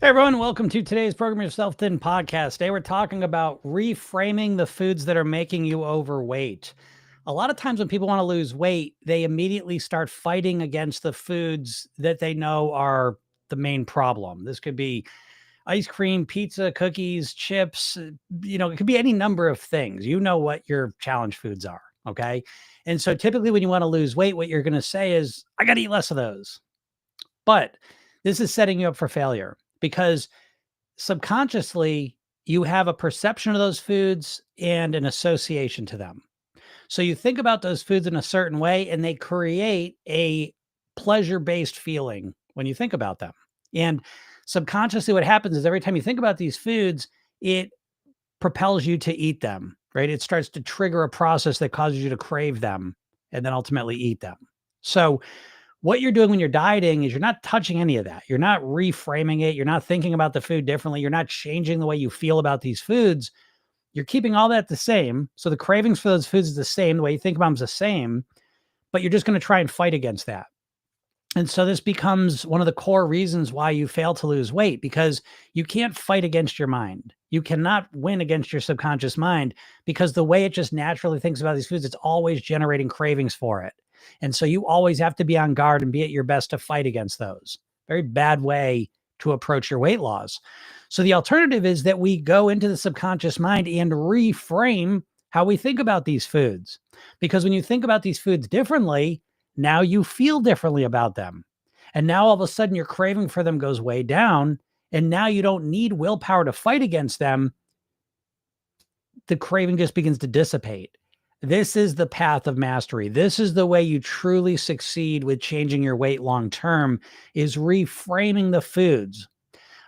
Hey everyone, welcome to today's Program Yourself Thin podcast. Today we're talking about reframing the foods that are making you overweight. A lot of times when people want to lose weight, they immediately start fighting against the foods that they know are the main problem. This could be ice cream, pizza, cookies, chips, it could be any number of things. You know what your challenge foods are, okay? And so typically when you want to lose weight, what you're going to say is, I got to eat less of those. But this is setting you up for failure because subconsciously you have a perception of those foods and an association to them. So you think about those foods in a certain way and they create a pleasure-based feeling when you think about them. And subconsciously what happens is every time you think about these foods, it propels you to eat them, right? It starts to trigger a process that causes you to crave them and then ultimately eat them. So what you're doing when you're dieting is you're not touching any of that. You're not reframing it. You're not thinking about the food differently. You're not changing the way you feel about these foods. You're keeping all that the same. So the cravings for those foods is the same. The way you think about them is the same, but you're just going to try and fight against that. And so this becomes one of the core reasons why you fail to lose weight, because you can't fight against your mind. You cannot win against your subconscious mind because the way it just naturally thinks about these foods, it's always generating cravings for it. And so you always have to be on guard and be at your best to fight against those. Very bad way to approach your weight loss. So the alternative is that we go into the subconscious mind and reframe how we think about these foods. Because when you think about these foods differently, now you feel differently about them. And now all of a sudden your craving for them goes way down. And now you don't need willpower to fight against them. The craving just begins to dissipate. This is the path of mastery. This is the way you truly succeed with changing your weight long term, is reframing the foods.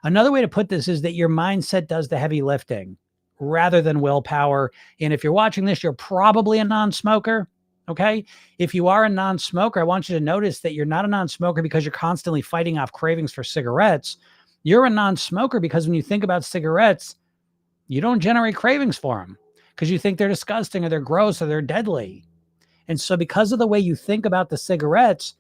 Another way to put this is that your mindset does the heavy lifting rather than willpower. And if you're watching this, you're probably a non-smoker. Okay. If you are a non-smoker, I want you to notice that you're not a non-smoker because you're constantly fighting off cravings for cigarettes. You're a non-smoker because when you think about cigarettes, you don't generate cravings for them because you think they're disgusting or they're gross or they're deadly. And so because of the way you think about the cigarettes,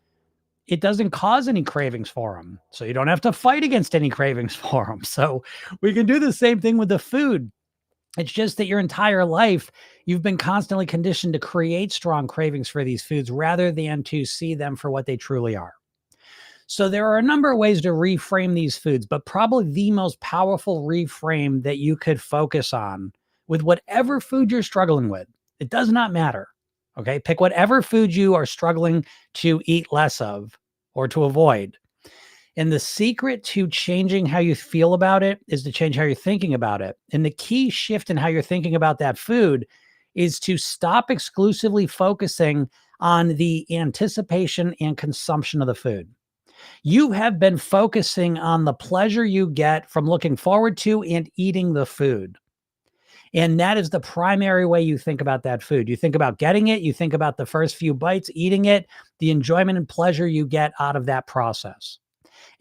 it doesn't cause any cravings for them. So you don't have to fight against any cravings for them. So we can do the same thing with the food. It's just that your entire life, you've been constantly conditioned to create strong cravings for these foods rather than to see them for what they truly are. So there are a number of ways to reframe these foods, but probably the most powerful reframe that you could focus on with whatever food you're struggling with, it does not matter. Okay. Pick whatever food you are struggling to eat less of or to avoid. And the secret to changing how you feel about it is to change how you're thinking about it. And the key shift in how you're thinking about that food is to stop exclusively focusing on the anticipation and consumption of the food. You have been focusing on the pleasure you get from looking forward to and eating the food. And that is the primary way you think about that food. You think about getting it, you think about the first few bites, eating it, the enjoyment and pleasure you get out of that process.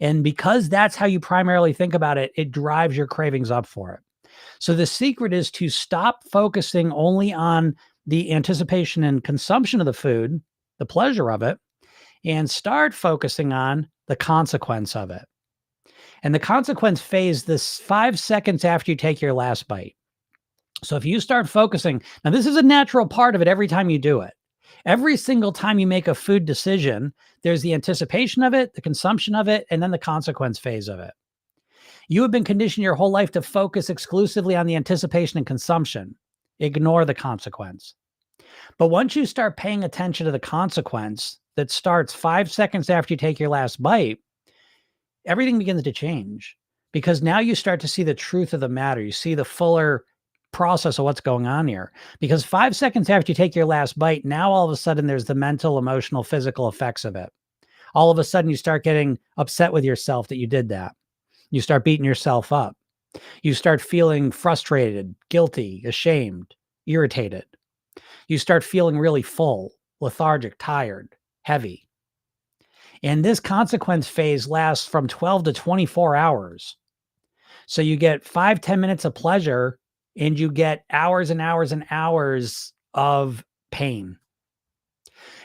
And because that's how you primarily think about it, it drives your cravings up for it. So the secret is to stop focusing only on the anticipation and consumption of the food, the pleasure of it, and start focusing on the consequence of it. And the consequence phase, this 5 seconds after you take your last bite. So if you start focusing, now this is a natural part of it every time you do it. Every single time you make a food decision, there's the anticipation of it, the consumption of it, and then the consequence phase of it. You have been conditioned your whole life to focus exclusively on the anticipation and consumption. Ignore the consequence. But once you start paying attention to the consequence that starts 5 seconds after you take your last bite, everything begins to change because now you start to see the truth of the matter. You see the fuller process of what's going on here. Because 5 seconds after you take your last bite, now all of a sudden there's the mental, emotional, physical effects of it. All of a sudden you start getting upset with yourself that you did that. You start beating yourself up. You start feeling frustrated, guilty, ashamed, irritated. You start feeling really full, lethargic, tired, heavy. And this consequence phase lasts from 12 to 24 hours. So you get 5-10 minutes of pleasure and you get hours and hours and hours of pain.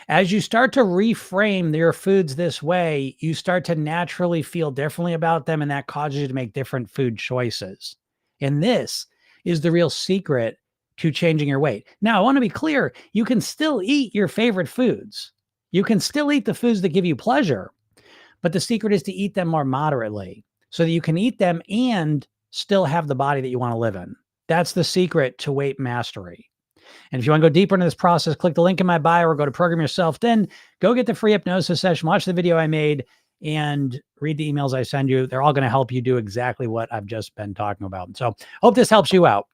As you start to reframe your foods this way, you start to naturally feel differently about them, and that causes you to make different food choices. And this is the real secret to changing your weight. Now, I want to be clear, you can still eat your favorite foods. You can still eat the foods that give you pleasure, but the secret is to eat them more moderately so that you can eat them and still have the body that you want to live in. That's the secret to weight mastery. And if you want to go deeper into this process, click the link in my bio or go to Program Yourself. Then go get the free hypnosis session, watch the video I made, and read the emails I send you. They're all going to help you do exactly what I've just been talking about. So hope this helps you out.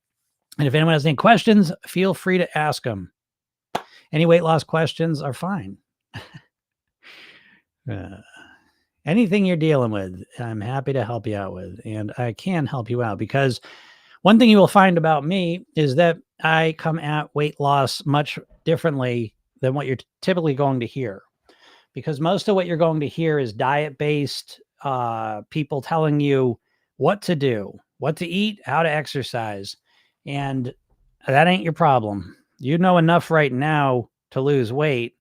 And if anyone has any questions, feel free to ask them. Any weight loss questions are fine. Anything you're dealing with, I'm happy to help you out with. And I can help you out because one thing you will find about me is that I come at weight loss much differently than what you're typically going to hear, because most of what you're going to hear is diet-based, people telling you what to do, what to eat, how to exercise, and that ain't your problem. You know enough right now to lose weight.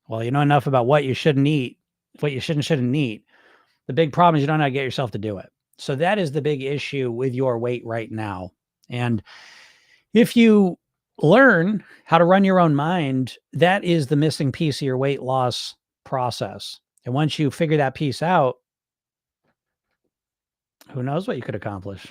Well, you know enough about what you shouldn't eat, what you shouldn't eat. The big problem is you don't know how to get yourself to do it. So that is the big issue with your weight right now. And if you learn how to run your own mind, that is the missing piece of your weight loss process. And once you figure that piece out, who knows what you could accomplish.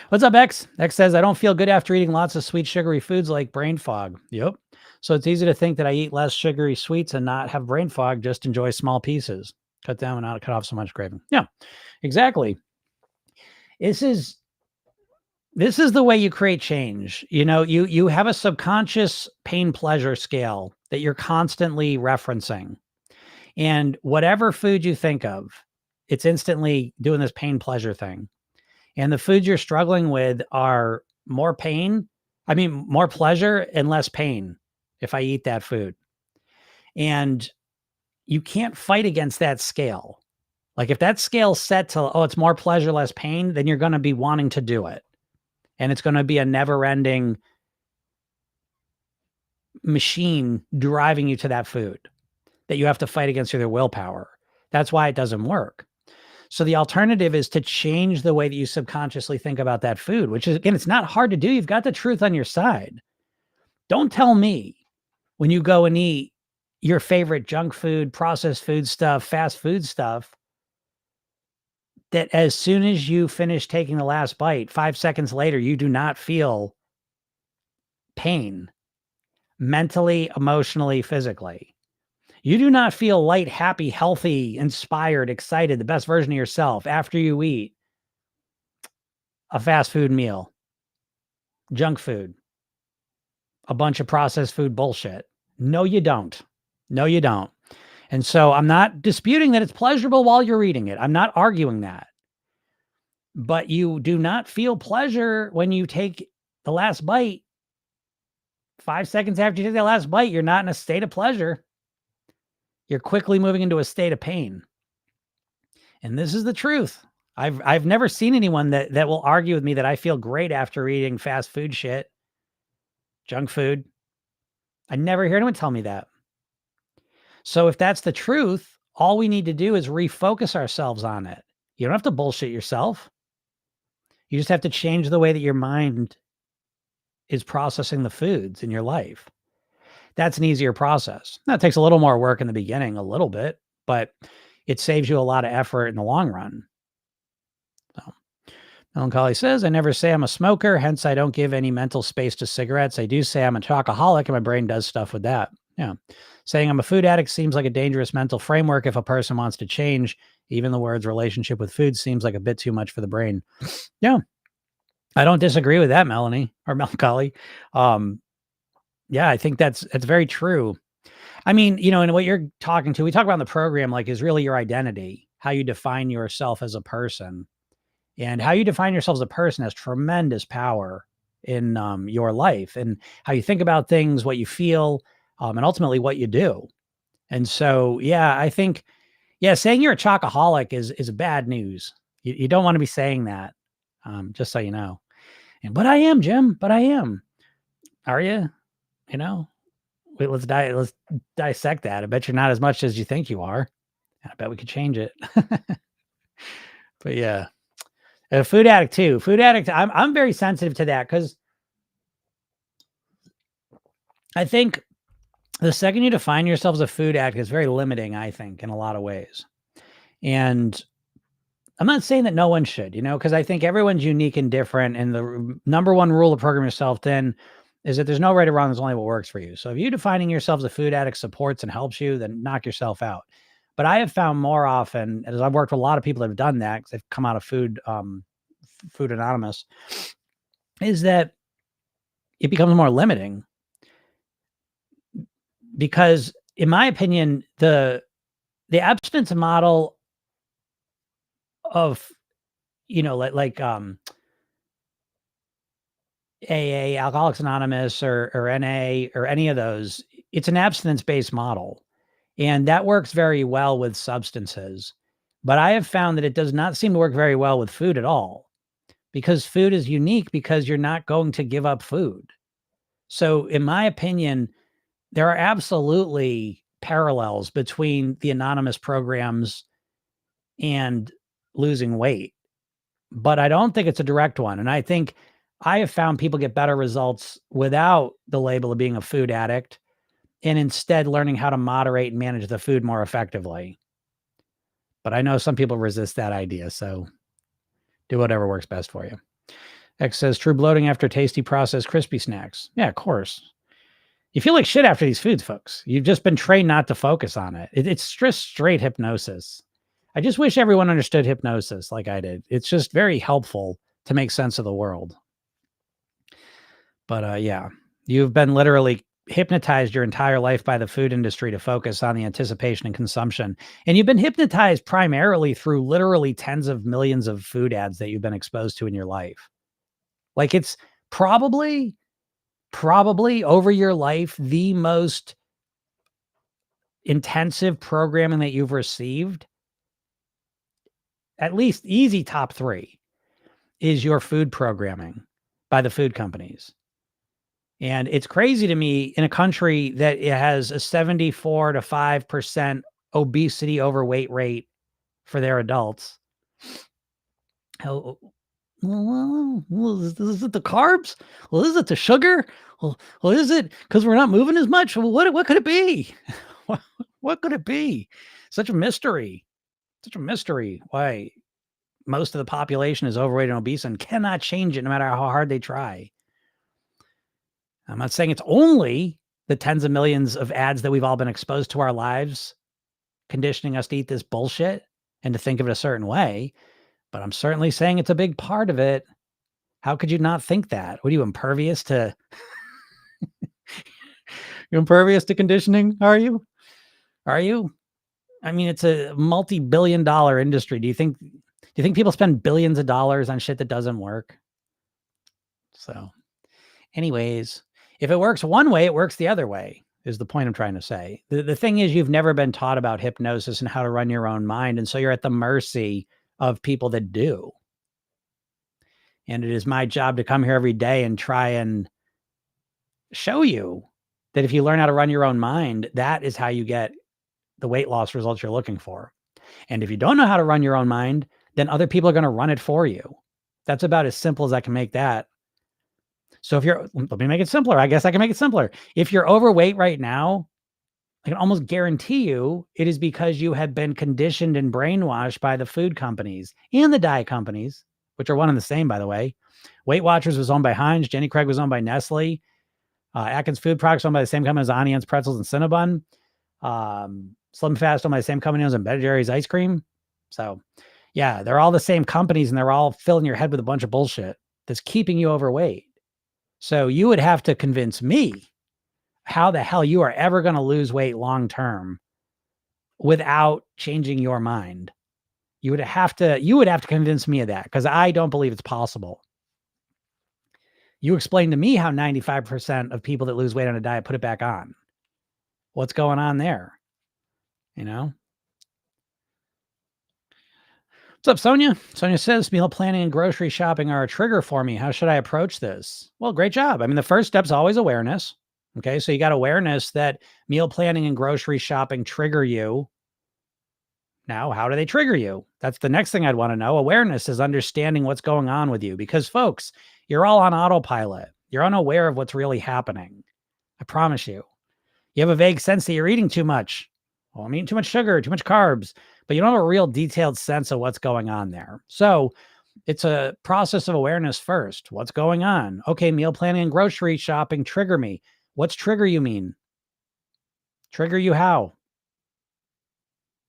What's up, X? X says, I don't feel good after eating lots of sweet, sugary foods like brain fog. Yep. So it's easy to think that I eat less sugary sweets and not have brain fog, just enjoy small pieces. Cut down and not cut off so much craving. Yeah, exactly. This is the way you create change. You know, you have a subconscious pain pleasure scale that you're constantly referencing. And whatever food you think of, it's instantly doing this pain pleasure thing. And the foods you're struggling with are more more pleasure and less pain if I eat that food. And you can't fight against that scale. Like if that scale's set to, oh, it's more pleasure, less pain, then you're going to be wanting to do it. And it's going to be a never ending machine driving you to that food that you have to fight against your willpower. That's why it doesn't work. So the alternative is to change the way that you subconsciously think about that food, which is, again, it's not hard to do. You've got the truth on your side. Don't tell me when you go and eat your favorite junk food, processed food stuff, fast food stuff, that as soon as you finish taking the last bite, 5 seconds later, you do not feel pain mentally, emotionally, physically. You do not feel light, happy, healthy, inspired, excited, the best version of yourself after you eat a fast food meal, junk food, a bunch of processed food bullshit. No, you don't. No, you don't. And so I'm not disputing that it's pleasurable while you're eating it. I'm not arguing that. But you do not feel pleasure when you take the last bite. 5 seconds after you take the last bite, you're not in a state of pleasure. You're quickly moving into a state of pain. And this is the truth. I've never seen anyone that will argue with me that I feel great after eating fast food shit, junk food. I never hear anyone tell me that. So if that's the truth, all we need to do is refocus ourselves on it. You don't have to bullshit yourself. You just have to change the way that your mind is processing the foods in your life. That's an easier process. That takes a little more work in the beginning, a little bit, but it saves you a lot of effort in the long run. So, Melancholy says, I never say I'm a smoker, hence I don't give any mental space to cigarettes. I do say I'm a chocoholic and my brain does stuff with that. Yeah. Saying I'm a food addict seems like a dangerous mental framework if a person wants to change. Even the words relationship with food seems like a bit too much for the brain. Yeah. I don't disagree with that, Melanie or Melancholy. Yeah, I think that's very true. I mean, you know, and what you're talking to, we talk about in the program, like, is really your identity, how you define yourself as a person. And how you define yourself as a person has tremendous power in your life and how you think about things, what you feel, and ultimately what you do. And so, yeah, I think, yeah, saying you're a chocoholic is bad news. You don't want to be saying that, just so you know. But I am, Jim. But I am. Are you? You know, Wait, let's dissect that. I bet you're not as much as you think you are. I bet we could change it. But yeah. A food addict too. Food addict, I'm very sensitive to that because I think the second you define yourself as a food addict is very limiting, I think, in a lot of ways. And I'm not saying that no one should, because I think everyone's unique and different. And the number one rule of program yourself then is that there's no right or wrong. There's only what works for you. So if you defining yourself as a food addict supports and helps you, then knock yourself out. But I have found more often, as I've worked with a lot of people that have done that, because they've come out of Food Anonymous, is that it becomes more limiting. Because in my opinion, the abstinence model of, like AA, Alcoholics Anonymous, or NA, or any of those, it's an abstinence-based model. And that works very well with substances. But I have found that it does not seem to work very well with food at all, because food is unique because you're not going to give up food. So in my opinion, there are absolutely parallels between the anonymous programs and losing weight, but I don't think it's a direct one. And I think I have found people get better results without the label of being a food addict and instead learning how to moderate and manage the food more effectively. But I know some people resist that idea, so do whatever works best for you. X says, true bloating after tasty processed crispy snacks. Yeah, of course. You feel like shit after these foods, folks. You've just been trained not to focus on it. It's just straight hypnosis. I just wish everyone understood hypnosis like I did. It's just very helpful to make sense of the world. But yeah, you've been literally hypnotized your entire life by the food industry to focus on the anticipation and consumption. And you've been hypnotized primarily through literally tens of millions of food ads that you've been exposed to in your life. Like, it's probably over your life, the most intensive programming that you've received, at least easy top 3, is your food programming by the food companies. And it's crazy to me, in a country that it has a 74 to 5% obesity overweight rate for their adults. Well, is it the carbs? Well, is it the sugar? Well, is it because we're not moving as much? Well, what could it be? What could it be? Such a mystery. Such a mystery why most of the population is overweight and obese and cannot change it no matter how hard they try. I'm not saying it's only the tens of millions of ads that we've all been exposed to our lives, conditioning us to eat this bullshit and to think of it a certain way, but I'm certainly saying it's a big part of it. How could you not think that? What are you, impervious to? You impervious to conditioning? Are you? I mean, it's a multi-billion-dollar industry. Do you think people spend billions of dollars on shit that doesn't work? So, anyways, if it works one way, it works the other way, is the point I'm trying to say. The thing is, you've never been taught about hypnosis and how to run your own mind. And so you're at the mercy of people that do. And it is my job to come here every day and try and show you that if you learn how to run your own mind, that is how you get the weight loss results you're looking for. And if you don't know how to run your own mind, then other people are going to run it for you. That's about as simple as I can make that. So let me make it simpler. I guess I can make it simpler. If you're overweight right now, I can almost guarantee you it is because you have been conditioned and brainwashed by the food companies and the diet companies, which are one and the same, by the way. Weight Watchers was owned by Heinz. Jenny Craig was owned by Nestle. Atkins Food Products owned by the same company as Onions, Pretzels, and Cinnabon. Slim Fast owned by the same company as Ben & Jerry's ice cream. So yeah, they're all the same companies and they're all filling your head with a bunch of bullshit that's keeping you overweight. So you would have to convince me how the hell you are ever going to lose weight long-term without changing your mind. You would have to convince me of that, because I don't believe it's possible. You explain to me how 95% of people that lose weight on a diet put it back on. What's going on there? What's up, Sonia? Sonia says, meal planning and grocery shopping are a trigger for me. How should I approach this? Well, great job. I mean, the first step's always awareness. Okay. So you got awareness that meal planning and grocery shopping trigger you. Now, how do they trigger you? That's the next thing I'd want to know. Awareness is understanding what's going on with you because, folks, you're all on autopilot. You're unaware of what's really happening. I promise you. You have a vague sense that you're eating too much. Well, I'm eating too much sugar, too much carbs, but you don't have a real detailed sense of what's going on there. So it's a process of awareness first. What's going on? Okay, meal planning and grocery shopping trigger me. What's trigger you mean? Trigger you how?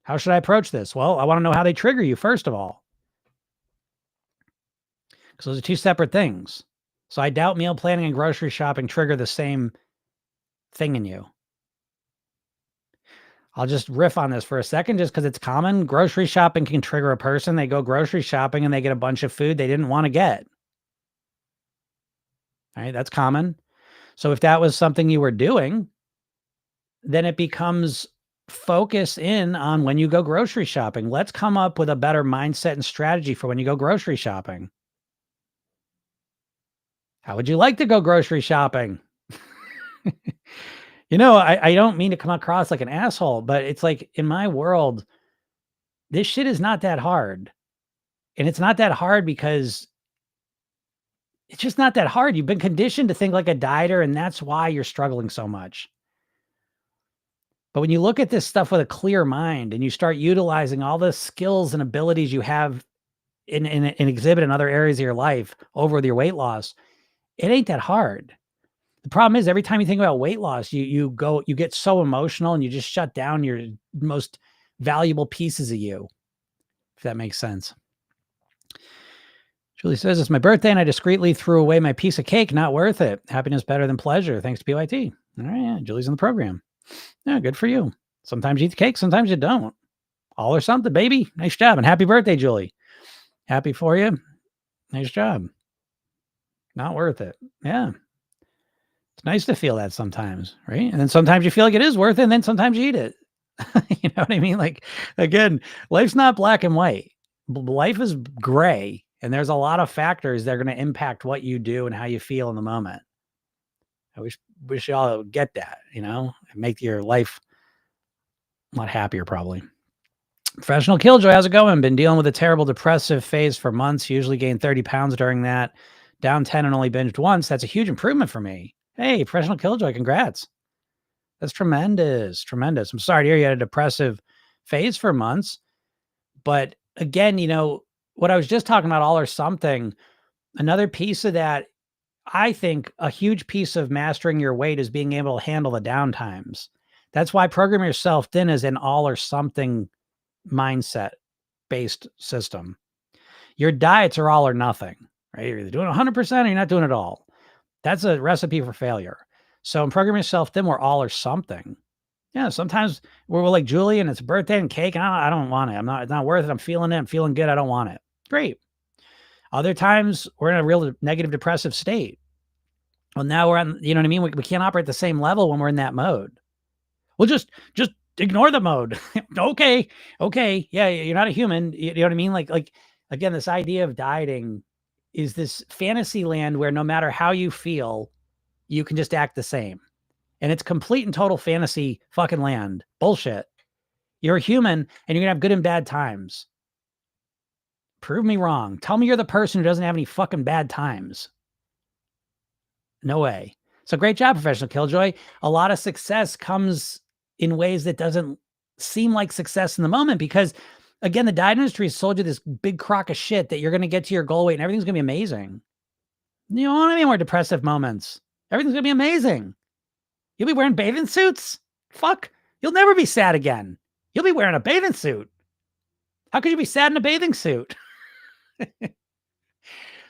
How should I approach this? Well, I want to know how they trigger you, first of all, because those are two separate things. So I doubt meal planning and grocery shopping trigger the same thing in you. I'll just riff on this for a second just because it's common. Grocery shopping can trigger a person. They go grocery shopping and they get a bunch of food they didn't want to get. All right, that's common. So if that was something you were doing, then it becomes focus in on when you go grocery shopping. Let's come up with a better mindset and strategy for when you go grocery shopping. How would you like to go grocery shopping? I don't mean to come across like an asshole, but it's like in my world, this shit is not that hard. And it's not that hard because it's just not that hard. You've been conditioned to think like a dieter, and that's why you're struggling so much. But when you look at this stuff with a clear mind and you start utilizing all the skills and abilities you have in exhibit in other areas of your life over with your weight loss, it ain't that hard. The problem is every time you think about weight loss, you get so emotional and you just shut down your most valuable pieces of you, if that makes sense. Julie says, it's my birthday and I discreetly threw away my piece of cake. Not worth it. Happiness better than pleasure. Thanks to PYT. All right. Yeah, Julie's in the program. Yeah, good for you. Sometimes you eat the cake, sometimes you don't. All or something, baby. Nice job. And happy birthday, Julie. Happy for you. Nice job. Not worth it. Yeah. It's nice to feel that sometimes, right? And then sometimes you feel like it is worth it, and then sometimes you eat it. You know what I mean? Like, again, life's not black and white. Life is gray, and there's a lot of factors that are going to impact what you do and how you feel in the moment. I wish y'all would get that, and make your life a lot happier, probably. Professional Killjoy, how's it going? Been dealing with a terrible depressive phase for months. Usually gained 30 pounds during that. Down 10 and only binged once. That's a huge improvement for me. Hey, Professional Killjoy, congrats. That's tremendous. Tremendous. I'm sorry to hear you had a depressive phase for months. But again, what I was just talking about, all or something, another piece of that, I think a huge piece of mastering your weight is being able to handle the downtimes. That's why Program Yourself Thin is an all or something mindset based system. Your diets are all or nothing, right? You're either doing 100% or you're not doing it all. That's a recipe for failure. So in Program Yourself Thin, we're all or something. Yeah, sometimes we're like Julie and it's birthday and cake, and I don't want it. It's not worth it. I'm feeling it. I'm feeling good. I don't want it. Great. Other times we're in a real negative depressive state. Well, now we're on, you know what I mean? We can't operate the same level when we're in that mode. Well, just ignore the mode. Okay. Yeah, you're not a human. You know what I mean? Like again, this idea of dieting is this fantasy land where no matter how you feel, you can just act the same. And it's complete and total fantasy fucking land. Bullshit. You're a human and you're gonna have good and bad times. Prove me wrong. Tell me you're the person who doesn't have any fucking bad times. No way. So great job, Professional Killjoy. A lot of success comes in ways that doesn't seem like success in the moment because, again, the diet industry has sold you this big crock of shit that you're going to get to your goal weight and everything's going to be amazing. You don't want any more depressive moments. Everything's going to be amazing. You'll be wearing bathing suits? Fuck. You'll never be sad again. You'll be wearing a bathing suit. How could you be sad in a bathing suit?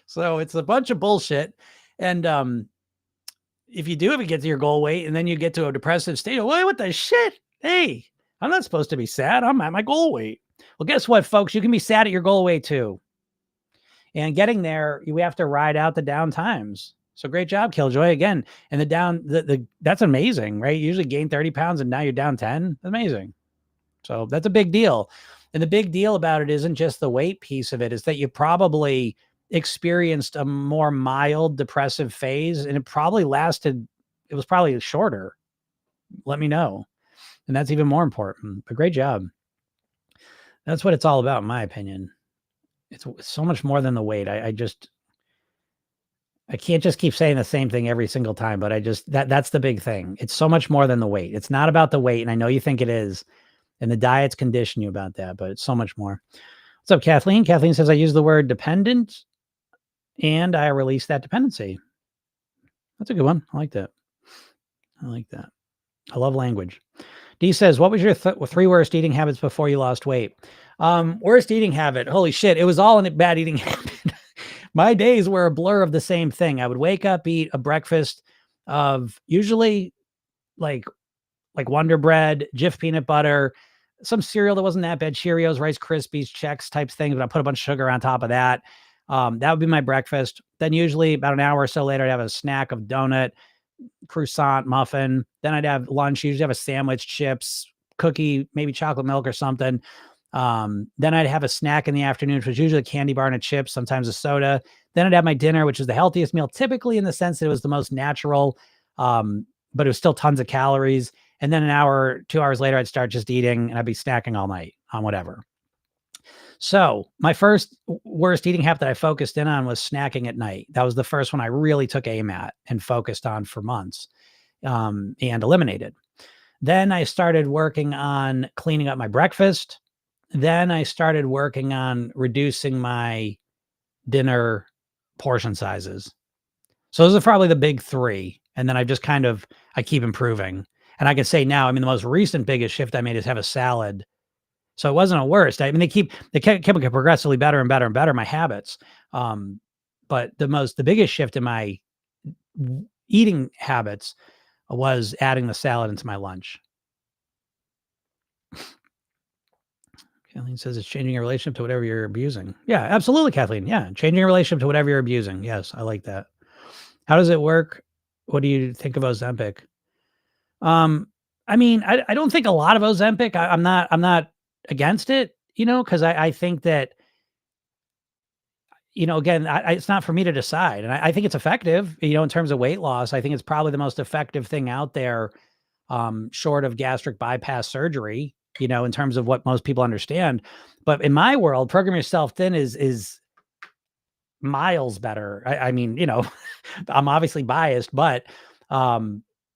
So it's a bunch of bullshit. And if you do ever get to your goal weight and then you get to a depressive state, what the shit? Hey, I'm not supposed to be sad. I'm at my goal weight. Well, guess what, folks? You can be sad at your goal weight too. And getting there, we have to ride out the down times. So great job, Killjoy. Again, and that's amazing, right? You usually gain 30 pounds and now you're down 10. Amazing. So that's a big deal. And the big deal about it isn't just the weight piece of it, is that you probably experienced a more mild depressive phase and it probably lasted it was probably shorter. Let me know. And that's even more important. But great job. That's what it's all about, in my opinion. It's so much more than the weight. I can't just keep saying the same thing every single time, but that's the big thing. It's so much more than the weight. It's not about the weight. And I know you think it is. And the diets condition you about that, but it's so much more. What's up, Kathleen? Kathleen says, I use the word dependent and I release that dependency. That's a good one. I like that. I like that. I love language. D says, what was your 3 worst eating habits before you lost weight? Worst eating habit. Holy shit. It was all in a bad eating habit. My days were a blur of the same thing. I would wake up, eat a breakfast of usually like Wonder Bread, Jif peanut butter, some cereal that wasn't that bad, Cheerios, Rice Krispies, Chex types things, but I put a bunch of sugar on top of that. That would be my breakfast. Then usually about an hour or so later, I'd have a snack of donut, croissant, muffin. Then I'd have lunch, usually have a sandwich, chips, cookie, maybe chocolate milk or something. Then I'd have a snack in the afternoon, which was usually a candy bar and a chip, sometimes a soda. Then I'd have my dinner, which is the healthiest meal, typically in the sense that it was the most natural, but it was still tons of calories. And then an hour, 2 hours later, I'd start just eating and I'd be snacking all night on whatever. So my first worst eating habit that I focused in on was snacking at night. That was the first one I really took aim at and focused on for months, and eliminated. Then I started working on cleaning up my breakfast. Then I started working on reducing my dinner portion sizes. So those are probably the big 3. And then I just I keep improving. And I can say now, I mean, the most recent biggest shift I made is have a salad. So it wasn't a worst. I mean, they kept getting progressively better and better and better, my habits. But the biggest shift in my eating habits was adding the salad into my lunch. Kathleen says it's changing your relationship to whatever you're abusing. Yeah, absolutely, Kathleen. Yeah, changing your relationship to whatever you're abusing. Yes, I like that. How does it work? What do you think of Ozempic? I mean, I don't think a lot of Ozempic. I'm not against it, because I think that, again, it's not for me to decide. And I think it's effective, in terms of weight loss. I think it's probably the most effective thing out there, short of gastric bypass surgery, in terms of what most people understand. But in my world, program yourself thin is miles better. I mean, I'm obviously biased, but,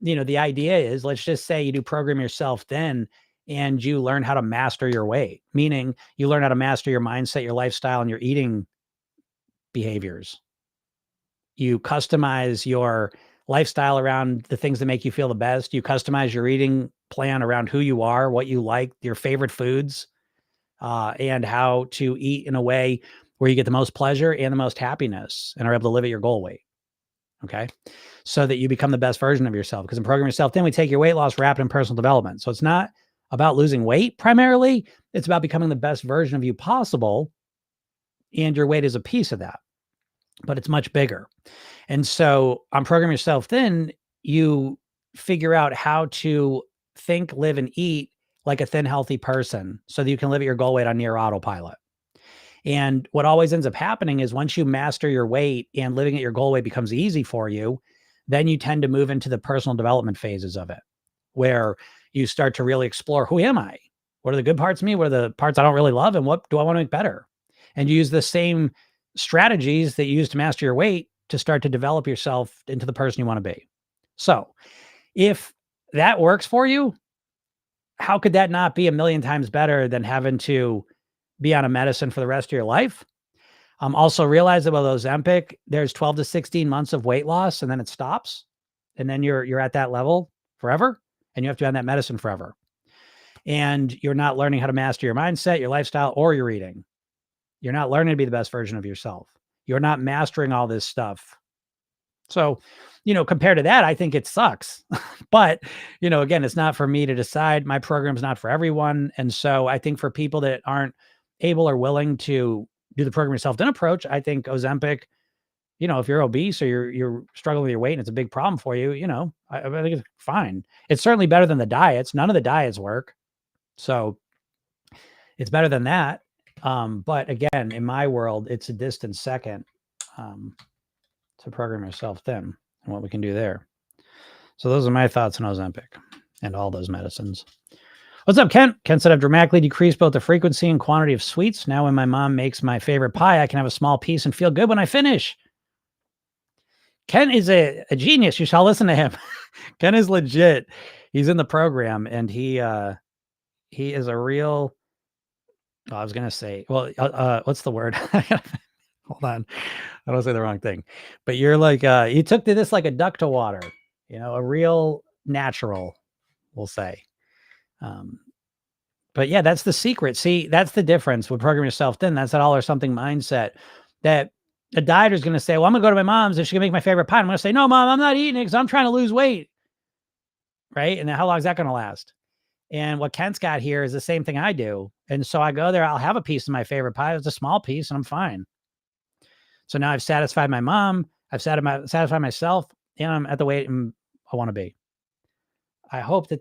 the idea is, let's just say you do program yourself thin and you learn how to master your weight, meaning you learn how to master your mindset, your lifestyle, and your eating behaviors. You customize your lifestyle around the things that make you feel the best. You customize your eating plan around who you are, what you like, your favorite foods, and how to eat in a way where you get the most pleasure and the most happiness and are able to live at your goal weight. Okay. So that you become the best version of yourself. Because in Program Yourself Thin, we take your weight loss, wrap it in personal development. So it's not about losing weight primarily. It's about becoming the best version of you possible. And your weight is a piece of that, but it's much bigger. And so on Program Yourself Thin, you figure out how to think, live, and eat like a thin, healthy person so that you can live at your goal weight on near autopilot. And what always ends up happening is once you master your weight and living at your goal weight becomes easy for you, then you tend to move into the personal development phases of it, where you start to really explore, who am I? What are the good parts of me? What are the parts I don't really love? And what do I want to make better? And you use the same strategies that you use to master your weight to start to develop yourself into the person you want to be. So if that works for you, how could that not be a million times better than having to be on a medicine for the rest of your life? Also realize that with Ozempic, there's 12 to 16 months of weight loss and then it stops. And then you're at that level forever and you have to be on that medicine forever. And you're not learning how to master your mindset, your lifestyle, or your eating. You're not learning to be the best version of yourself. You're not mastering all this stuff. So, compared to that, I think it sucks. But, again, it's not for me to decide. My program's not for everyone. And so I think for people that aren't able or willing to do the program yourself thin approach, I think Ozempic, if you're obese or you're struggling with your weight and it's a big problem for you, I think it's fine. It's certainly better than the diets. None of the diets work. So it's better than that. But again, in my world, it's a distant second to program yourself thin and what we can do there. So those are my thoughts on Ozempic and all those medicines. What's up, Kent? Kent said I've dramatically decreased both the frequency and quantity of sweets. Now when my mom makes my favorite pie, I can have a small piece and feel good when I finish. Ken is a genius. You shall listen to him. Ken is legit. He's in the program, and he is a real. I was gonna say, well, what's the word? Hold on, I don't say the wrong thing. But you're like, you took to this like a duck to water. A real natural, we'll say. But yeah, that's the secret. See, that's the difference with programming yourself thin. That's that all or something mindset. That a dieter is going to say, well, I'm going to go to my mom's and she's going to make my favorite pie. I'm going to say, no, mom, I'm not eating it because I'm trying to lose weight. Right. And then how long is that going to last? And what Kent's got here is the same thing I do. And so I go there, I'll have a piece of my favorite pie. It's a small piece and I'm fine. So now I've satisfied my mom. I've satisfied myself and I'm at the weight I want to be. I hope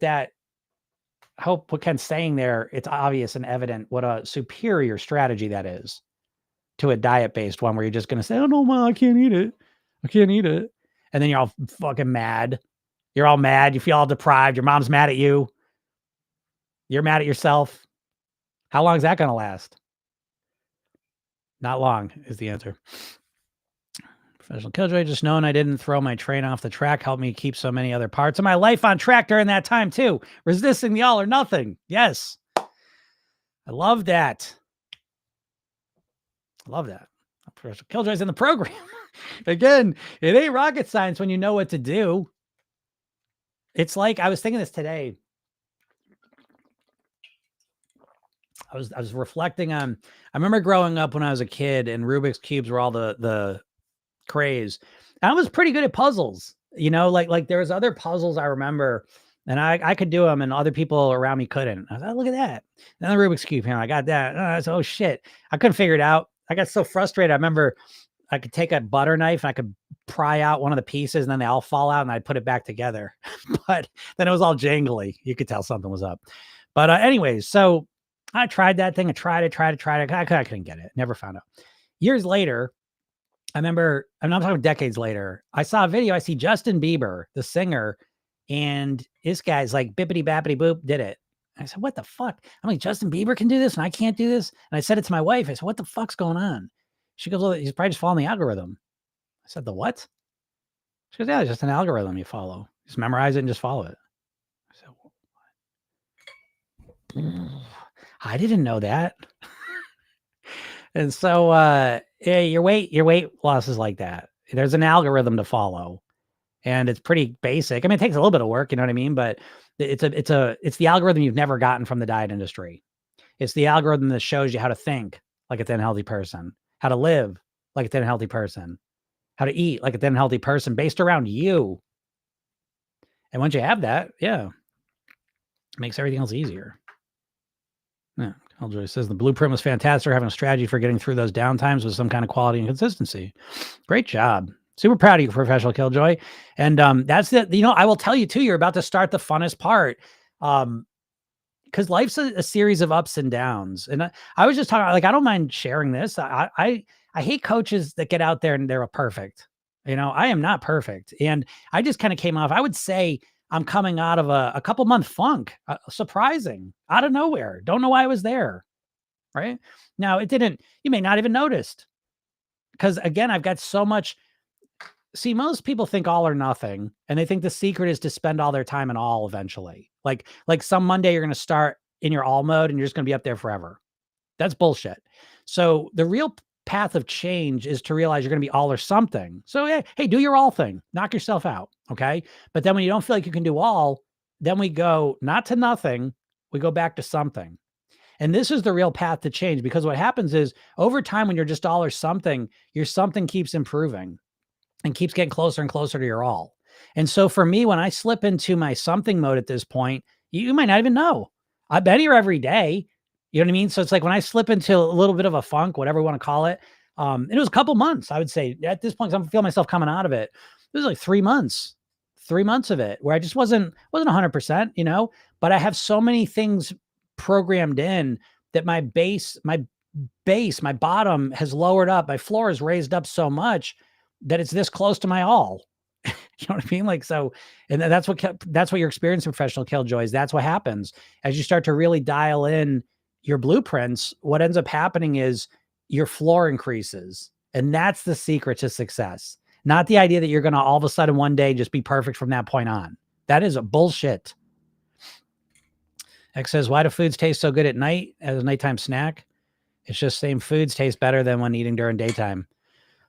what Ken's saying there, it's obvious and evident what a superior strategy that is to a diet-based one where you're just going to say, oh, no, Mom, I can't eat it. I can't eat it. And then you're all fucking mad. You're all mad. You feel all deprived. Your mom's mad at you. You're mad at yourself. How long is that going to last? Not long is the answer. Professional Killjoy, just knowing I didn't throw my train off the track helped me keep so many other parts of my life on track during that time too. Resisting the all or nothing. Yes. I love that. Professional Killjoy's in the program. Again, it ain't rocket science when you know what to do. It's like, I was thinking this today. I was reflecting on, I remember growing up when I was a kid and Rubik's Cubes were all the craze. I was pretty good at puzzles, like there was other puzzles I remember and I could do them and other people around me couldn't. I was like, oh, look at that. And the Rubik's Cube, I got that. I was, oh shit. I couldn't figure it out. I got so frustrated. I remember I could take a butter knife and I could pry out one of the pieces and then they all fall out and I'd put it back together. But then it was all jangly. You could tell something was up. But anyways, so I tried that thing. I tried it. I couldn't get it. Never found out. Years later, I remember, I'm talking decades later, I saw a video. I see Justin Bieber, the singer, and this guy's like bippity bappity boop did it. I said, what the fuck? I'm like, Justin Bieber can do this and I can't do this. And I said it to my wife. I said, what the fuck's going on? She goes, well, he's probably just following the algorithm. I said, the what? She goes, yeah, it's just an algorithm you follow. Just memorize it and just follow it. I said, what? I didn't know that. And so, yeah, your weight loss is like that. There's an algorithm to follow and it's pretty basic. I mean, it takes a little bit of work, you know what I mean? But it's the algorithm you've never gotten from the diet industry. It's the algorithm that shows you how to think like a thin, healthy person, how to live like a thin, healthy person, how to eat like a thin, healthy person based around you. And once you have that, yeah, it makes everything else easier. Yeah. Killjoy says the blueprint was fantastic. Having a strategy for getting through those downtimes with some kind of quality and consistency. Great job. Super proud of you, Professional Killjoy. And that's it. I will tell you too, you're about to start the funnest part. Because life's a series of ups and downs. And I was just talking, like, I don't mind sharing this. I hate coaches that get out there and they're perfect. I am not perfect. And I just kind of came off, I would say, I'm coming out of a couple month funk, surprising, out of nowhere. Don't know why I was there. Right now, you may not even noticed because again, I've got so much. See, most people think all or nothing, and they think the secret is to spend all their time in all eventually. Like some Monday you're going to start in your all mode and you're just going to be up there forever. That's bullshit. So the real path of change is to realize you're going to be all or something. So hey, do your all thing, knock yourself out. Okay. But then when you don't feel like you can do all, then we go not to nothing. We go back to something. And this is the real path to change, because what happens is over time, when you're just all or something, your something keeps improving and keeps getting closer and closer to your all. And so for me, when I slip into my something mode at this point, you might not even know. I've been here every day. You know what I mean? So it's like when I slip into a little bit of a funk, whatever you want to call it, and it was a couple months, I would say at this point, 'cause I'm feeling myself coming out of it. It was like 3 months of it where I just wasn't 100%, but I have so many things programmed in that my bottom has lowered up. My floor is raised up so much that it's this close to my all. You know what I mean? Like, so, and that's what you're experiencing professional killjoys. That's what happens as you start to really dial in your blueprints. What ends up happening is your floor increases. And that's the secret to success. Not the idea that you're going to all of a sudden one day just be perfect from that point on. That is a bullshit. X says, why do foods taste so good at night as a nighttime snack? It's just same foods taste better than when eating during daytime.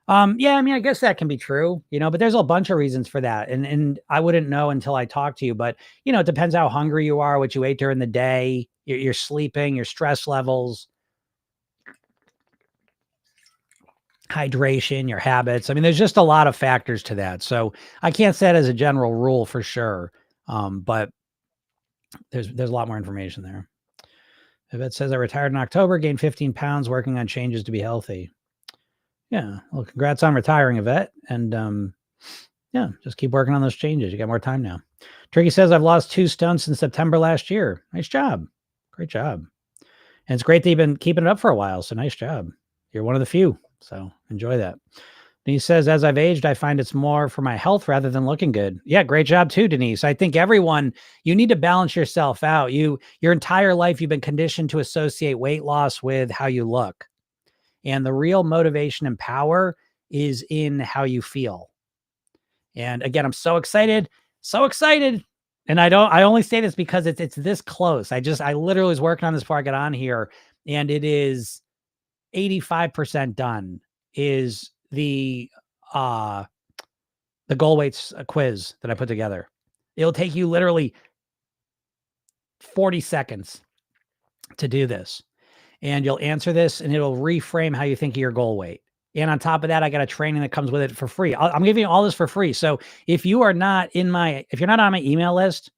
Yeah, I mean, I guess that can be true, but there's a bunch of reasons for that. And I wouldn't know until I talk to you, but it depends how hungry you are, what you ate during the day, your sleeping, your stress levels, hydration, your habits. I mean, there's just a lot of factors to that. So I can't say it as a general rule for sure. But there's a lot more information there. Yvette says, I retired in October, gained 15 pounds, working on changes to be healthy. Yeah. Well, congrats on retiring, Yvette. And yeah, just keep working on those changes. You got more time now. Tricky says, I've lost 2 stone since September last year. Nice job. Great job. And it's great that you've been keeping it up for a while. So nice job. You're one of the few. So enjoy that. Denise says, as I've aged, I find it's more for my health rather than looking good. Yeah, great job too, Denise. I think you need to balance yourself out. Your entire life, you've been conditioned to associate weight loss with how you look. And the real motivation and power is in how you feel. And again, I'm so excited. And I only say this because it's this close. I literally was working on this before I got on here, and it is 85% done. Is the goal weights quiz that I put together. It'll take you literally 40 seconds to do this. And you'll answer this and it'll reframe how you think of your goal weight. And on top of that, I got a training that comes with it for free. I'm giving you all this for free. So if you're not on my email list,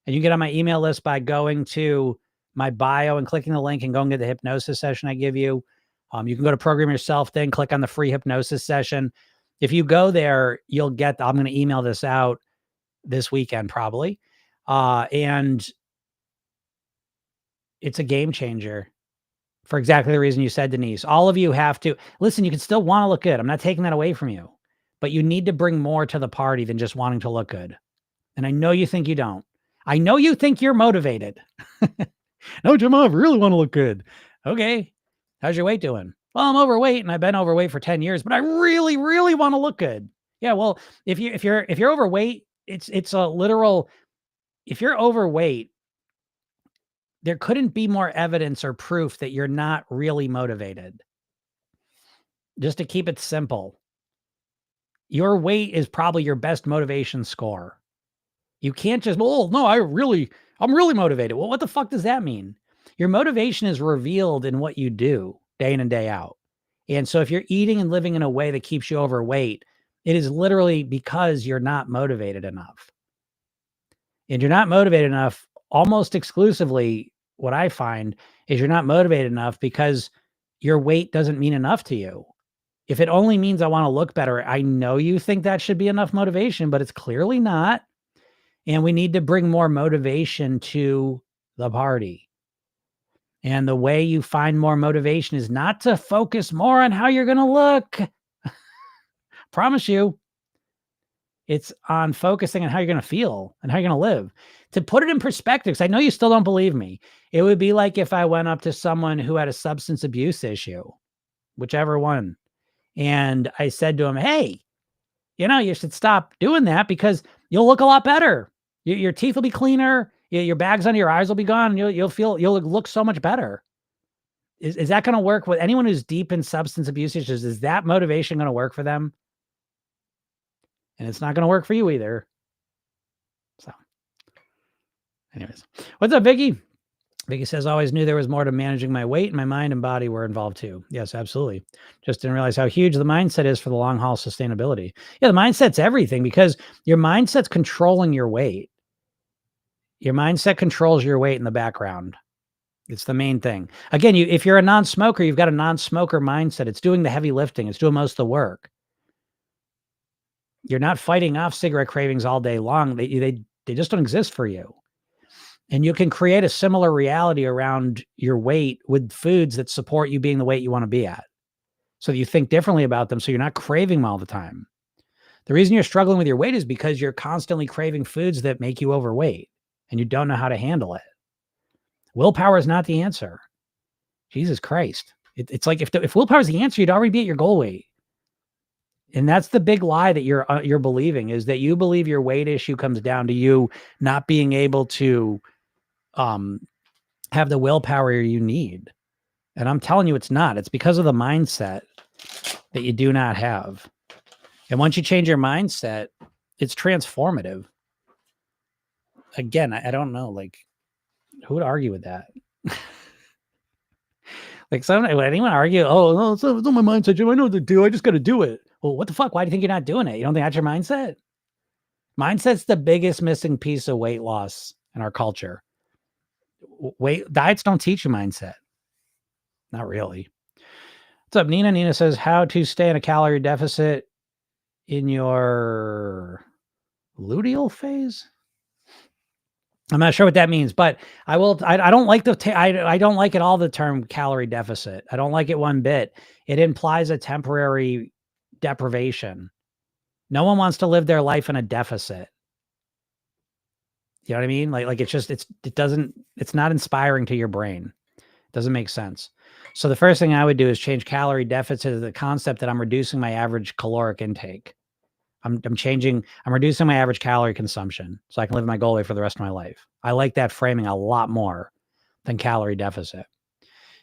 and you get on my email list by going to my bio and clicking the link and go and get the hypnosis session I give you. You can go to Program Yourself, then click on the free hypnosis session. If you go there, you'll get, I'm going to email this out this weekend probably. And it's a game changer for exactly the reason you said, Denise. All of you have to listen. You can still want to look good. I'm not taking that away from you, but you need to bring more to the party than just wanting to look good. And I know you think you don't. I know you think you're motivated. No, Jim, I really want to look good. Okay. How's your weight doing? Well, I'm overweight and I've been overweight for 10 years, but I really, really want to look good. Yeah. Well, if you're overweight, it's a literal, if you're overweight, there couldn't be more evidence or proof that you're not really motivated. Just to keep it simple, your weight is probably your best motivation score. You can't just, oh, no, I'm really motivated. Well, what the fuck does that mean? Your motivation is revealed in what you do day in and day out. And so if you're eating and living in a way that keeps you overweight, it is literally because you're not motivated enough. And you're not motivated enough almost exclusively. What I find is you're not motivated enough because your weight doesn't mean enough to you. If it only means I want to look better, I know you think that should be enough motivation, but it's clearly not. And we need to bring more motivation to the party. And the way you find more motivation is not to focus more on how you're going to look. Promise you. It's on focusing on how you're going to feel and how you're going to live. To put it in perspective, because I know you still don't believe me, it would be like if I went up to someone who had a substance abuse issue, whichever one, and I said to him, hey, you should stop doing that because you'll look a lot better. Your teeth will be cleaner. Your bags under your eyes will be gone. You'll look so much better. Is that going to work with anyone who's deep in substance abuse issues? Is that motivation going to work for them? And it's not going to work for you either. So anyways, what's up, Vicky? Vicky says, always knew there was more to managing my weight, and my mind and body were involved too. Yes, absolutely. Just didn't realize how huge the mindset is for the long haul sustainability. Yeah, the mindset's everything because your mindset's controlling your weight. Your mindset controls your weight in the background. It's the main thing. Again, if you're a non-smoker, you've got a non-smoker mindset. It's doing the heavy lifting. It's doing most of the work. You're not fighting off cigarette cravings all day long. They just don't exist for you. And you can create a similar reality around your weight with foods that support you being the weight you want to be at. So that you think differently about them so you're not craving them all the time. The reason you're struggling with your weight is because you're constantly craving foods that make you overweight and you don't know how to handle it. Willpower is not the answer. Jesus Christ. It's like if willpower is the answer, you'd already be at your goal weight. And that's the big lie that you're believing, is that you believe your weight issue comes down to you not being able to have the willpower you need. And I'm telling you, it's not. It's because of the mindset that you do not have. And once you change your mindset, it's transformative. Again, I don't know, like, who would argue with that? Like, would anyone argue, oh, no, it's not my mindset, Jim. I know what to do. I just got to do it. Well, what the fuck? Why do you think you're not doing it? You don't think that's your mindset? Mindset's the biggest missing piece of weight loss in our culture. Diets don't teach you mindset. Not really. What's up, Nina? Nina says, how to stay in a calorie deficit in your luteal phase? I'm not sure what that means, but I don't like I don't like at all the term calorie deficit. I don't like it one bit. It implies a temporary deprivation. No one wants to live their life in a deficit. You know what I mean? Like it's not inspiring to your brain. It doesn't make sense. So the first thing I would do is change calorie deficit to the concept that I'm reducing my average caloric intake. I'm reducing my average calorie consumption so I can live my goal weight for the rest of my life. I like that framing a lot more than calorie deficit.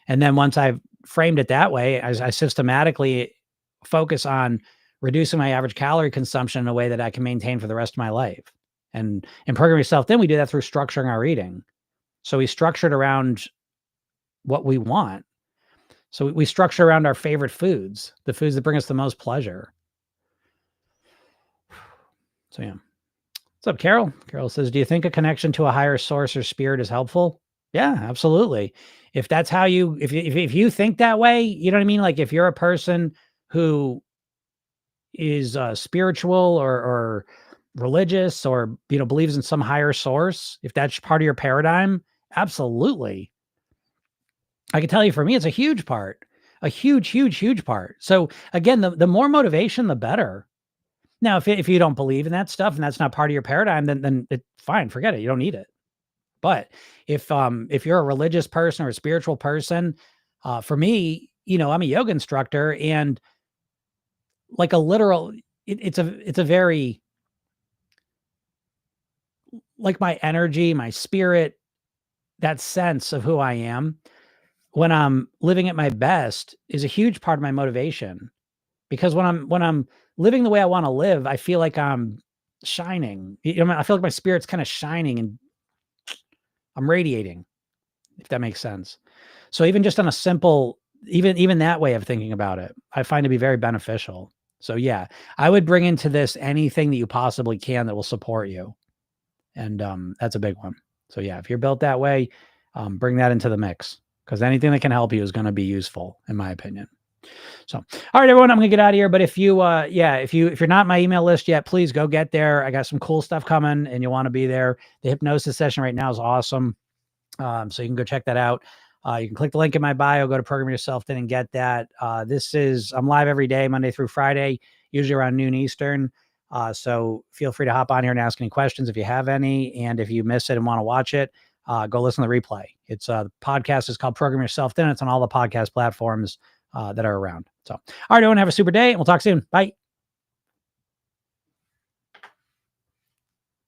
And then once I've framed it that way, I systematically focus on reducing my average calorie consumption in a way that I can maintain for the rest of my life. And in Program Yourself, then we do that through structuring our eating. So we structured around what we want. So we structure around our favorite foods, the foods that bring us the most pleasure. So yeah. What's up, Carol? Carol says, do you think a connection to a higher source or spirit is helpful? Yeah, absolutely. If that's how if you think that way, you know what I mean? Like if you're a person who is spiritual or religious or, believes in some higher source, if that's part of your paradigm, absolutely. I can tell you, for me, it's a huge part, a huge, huge, huge part. So again, the more motivation, the better. Now, if you don't believe in that stuff and that's not part of your paradigm, then fine, forget it. You don't need it. But if you're a religious person or a spiritual person, for me, I'm a yoga instructor, and like a literal, it's a very, like, my energy, my spirit, that sense of who I am when I'm living at my best is a huge part of my motivation. Because when I'm living the way I want to live, I feel like I'm shining. I feel like my spirit's kind of shining and I'm radiating, if that makes sense. So even just on a simple, even that way of thinking about it, I find to be very beneficial. So yeah, I would bring into this anything that you possibly can that will support you. And that's a big one. So yeah, if you're built that way, bring that into the mix, because anything that can help you is going to be useful, in my opinion. So, all right, everyone, I'm gonna get out of here. But if you, if you're not on my email list yet, please go get there. I got some cool stuff coming, and you'll want to be there. The hypnosis session right now is awesome. So you can go check that out. You can click the link in my bio, go to Program Yourself Thin and get that. I'm live every day, Monday through Friday, usually around noon Eastern. So feel free to hop on here and ask any questions if you have any. And if you miss it and want to watch it, go listen to the replay. It's the podcast is called Program Yourself Thin. It's on all the podcast platforms that are around. So, all right, everyone, have a super day, and we'll talk soon. Bye.